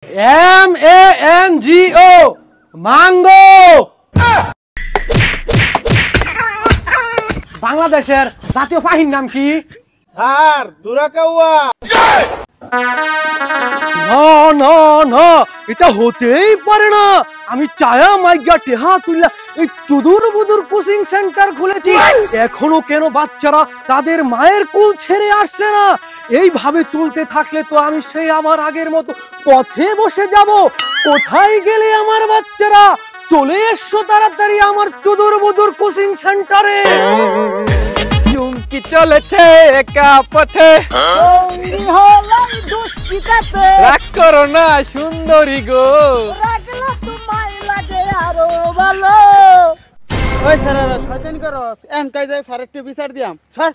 MANGO mango. বাংলাদেশের জাতীয় পাখির নাম কি? স্যার দুরাকাউয়া। না না, এটা হতেই পারে না। আমি চায়া মাইগা টেহা তুইলা এই চুদুর বুদুর কোচিং সেন্টার খুলেছি, এখনো কেন বাচ্চারা তাদের মায়ের কোল ছেড়ে আসছে না? এইভাবে চলতে থাকলে তো আমি সেই আমার আগের মতো পথে বসে যাব। কোথায় গেলে আমার বাচ্চারা? চলে এসো তাড়াতাড়ি আমার চুদুর বুদুর কোচিং সেন্টারে। চুমকি চলেছে একা পথে, সঙ্গী হলাম দুষ্কৃতাতে, রাগ করো না সুন্দরী গো, রাখলো তোমায় লাগে আরো ভালো। ওই স্যারেরা শয়তানি করো, এম কাই যায় স্যার একটু বিচার দিয়াম স্যার।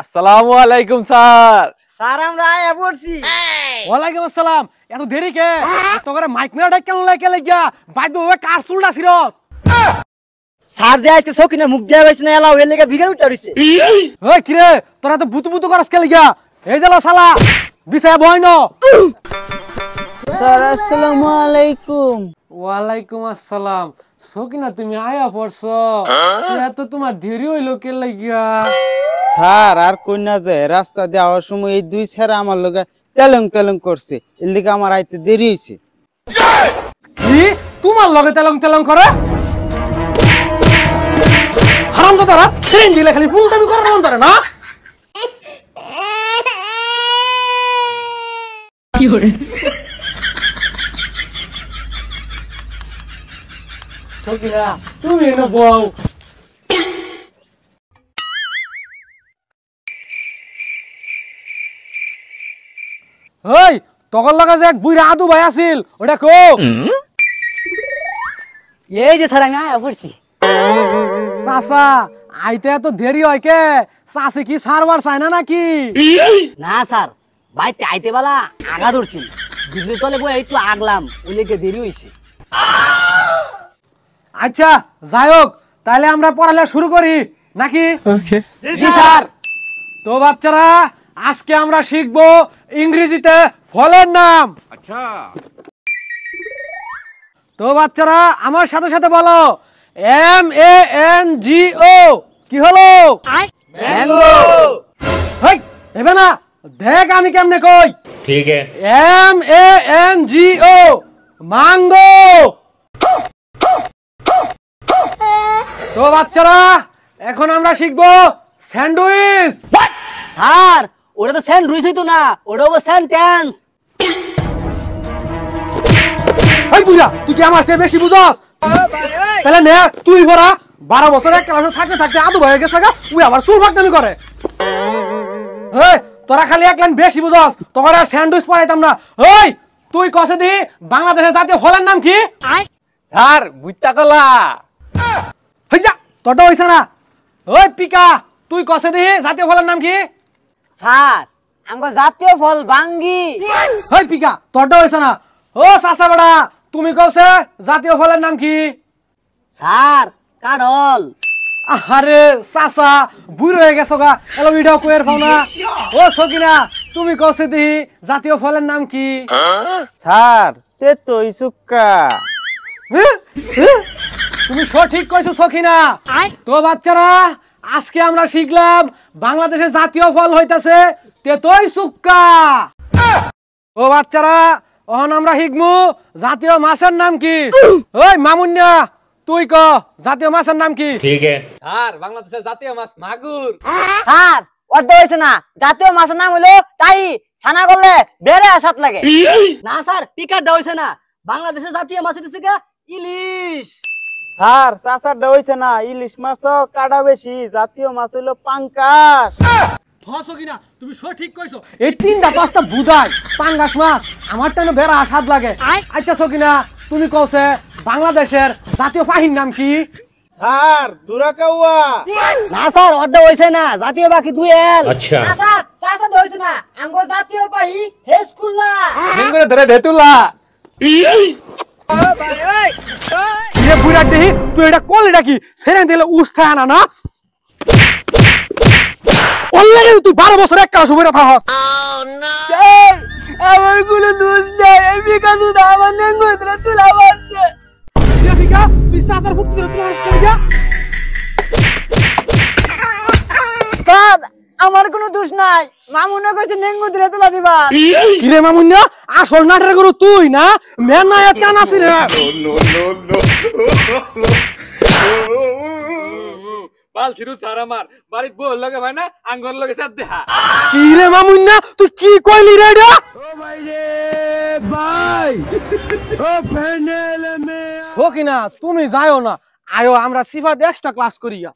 আসসালামু আলাইকুম স্যার। স্যার আমরা আয়া পড়ছি। ওয়ালাইকুম আসসালাম। এত দেরি কে? তোরে মাইক মেরা কেন লাগে লাগিয়া বাইদ ওয়ে কার চুলটা ছিরস? স্যার যে আজকে সকিনা মুখ দেয়া হইছে না, এলা ওই লেগে ভিগার উঠা রইছে। ওই কি রে, তোরা তো বুতু বুতু করস কে লাগিয়া? এই জালা শালা বিছায় বই ন। স্যার আসসালামু আলাইকুম। ওয়ালাইকুম আসসালাম। সকিনা তুমি আয়া পড়ছো? এত তোমার দেরি হইলো কে লাগিয়া? স্যার আর কইনা যে রাস্তা দেওয়ার সময় এই দুই ছেড়া আমার লগে তেলং তেলং করছে, এর লিগে আমার আইতে দেরি হইছে। কি তোমার লগে তেলং তেলং করে? হারামজাদারা ট্রেন দিলে খালি ফুলটামি করার মন ধরে না। কি হরে সকিনা তুমি এনে বউ। ওই তখন লাগা যে এক বুইরা আদু ভাই আছিল, ওটা কো? এই যে স্যার আমি আয়া পড়ছি। চাচা আইতে এত দেরি হয় কে? চাচি কি সারবার চায় না নাকি? না স্যার, বাইতে আইতে বালা আগা ধরছিল, বিজলি তলে বই একটু আগলাম, ওই লেগে দেরি হইছে। আচ্ছা যাই হোক, তাহলে আমরা পড়ালেখা শুরু করি নাকি? জি স্যার। তো বাচ্চারা আজকে আমরা শিখবো ইংরেজিতে ফলের নাম। আচ্ছা তো বাচ্চারা আমার সাথে সাথে বলো MANGO। কি হলো? ম্যাঙ্গো। হেই এবে না, দেখ আমি কেমনে কই। ठीक है। MANGO mango. তো বাচ্চারা এখন আমরা শিখবো স্যান্ডউইচ। স্যার ওটা তো স্যান্ডউইচ হইতো না, ওটা হলো সেন্টেন্স। এই বুড়া তুই কি আমার চেয়ে বেশি বুঝস? তাহলে নে তুই ভরা 12 বছর এক ক্লাসে থাকতে থাকতে আদু হয়ে গেছে গা, তুই আবার চুল ফাটানি করে। এই তোরা খালি এক লাইন বেশি বুঝস, তোর আর স্যান্ডউইচ পড়াইতাম না। ওই তুই কসে দি বাংলাদেশের জাতীয় ফলের নাম কি? স্যার বুইতা কলা। হই যা তোরটা হইছে না। ওই পিকা তুই কসে দি জাতীয় ফলের নাম কি? স্যার আমগো জাতীয় ফল বাঙ্গি। ওই পিকা তোরটা হইছে না। ও চাচা বড়া তুমি কসে জাতীয় ফলের নাম কি? Sir cuddle. আরে চাচা বুড়ো হয়ে গেছো গা, এলো ভিডিও কইর পাও না। ও সকিনা তুমি কসে দি জাতীয় ফলের নাম কি? স্যার তেতই সুক্কা। তুমি সঠিক কইছো সকিনা। তো বাচ্চারা আজকে আমরা শিখলাম বাংলাদেশের জাতীয় ফল হইতাছে তেতই সুক্কা। ও বাচ্চারা এখন আমরা শিখমু জাতীয় মাছের নাম কি? ওই মামুন্যা তুই ক জাতীয় মাছের নাম কি? ठीक है। স্যার বাংলাদেশের জাতীয় মাছ মাগুর। স্যার ওটা হইছে না, জাতীয় মাছের নাম হলো তাই, ছানা করলে বেড়ে আসাত লাগে। না স্যার পিকারটা হইছে না, বাংলাদেশের জাতীয় মাছ হইছে কি ইলিশ। স্যার চাচারটা হইছে না, ইলিশ মাছ কাটা বেশি, জাতীয় মাছ হইলো পাঙ্কাশ। সকিনা তুমি সঠিক কইছো। এই তিনটা পাঁচটা বুদাই পাঙ্গাস মাছ আমার টানো বেড়া স্বাদ লাগে। আচ্ছা সকিনা তুমি কওছে বাংলাদেশের জাতীয় পাখির নাম কি? স্যার দুরাকাউয়া। না স্যার ওটা হইছে না, জাতীয় পাখি দুয়েল। अच्छा। না স্যার চাচাটা হইছে না, আমগো জাতীয় পাখি হেসকুল্লা। ভেঙ্গুরে ধরে ধেতুলা। রে বুড়া দেহি তুই এটা কল এটা কি সেরে দিলে উষ্ঠায় না না। অলরেডি তুই 12 বছর এক ক্লাস উপরে থাকস। স্যার আমার কোনো দোষ নাই, এই পিকা শুধু আমার নেঙ্গু ধরে তুলা মারছে। ফিকা তুই সাজার ফুট করে তুই করে যা। স্যার আমার কোনো দোষ নাই, মামুনে কইছে নেঙ্গু ধরে তুলা দিবা। কি রে মামুন্যা, আসল নাটক করু তুই না, মেন না এত কান আছিস রে। বাল ছিরু স্যার আমার বাড়িত বউর লগে ভাই না আঙ্গর লগে সাথ দেখা। কি রে মামুন্যা তুই কি কইলি রে এটা? সকিনা তুমি যাও না, আয়ো আমরা সিফাত এক্সট্রা ক্লাস করিয়া।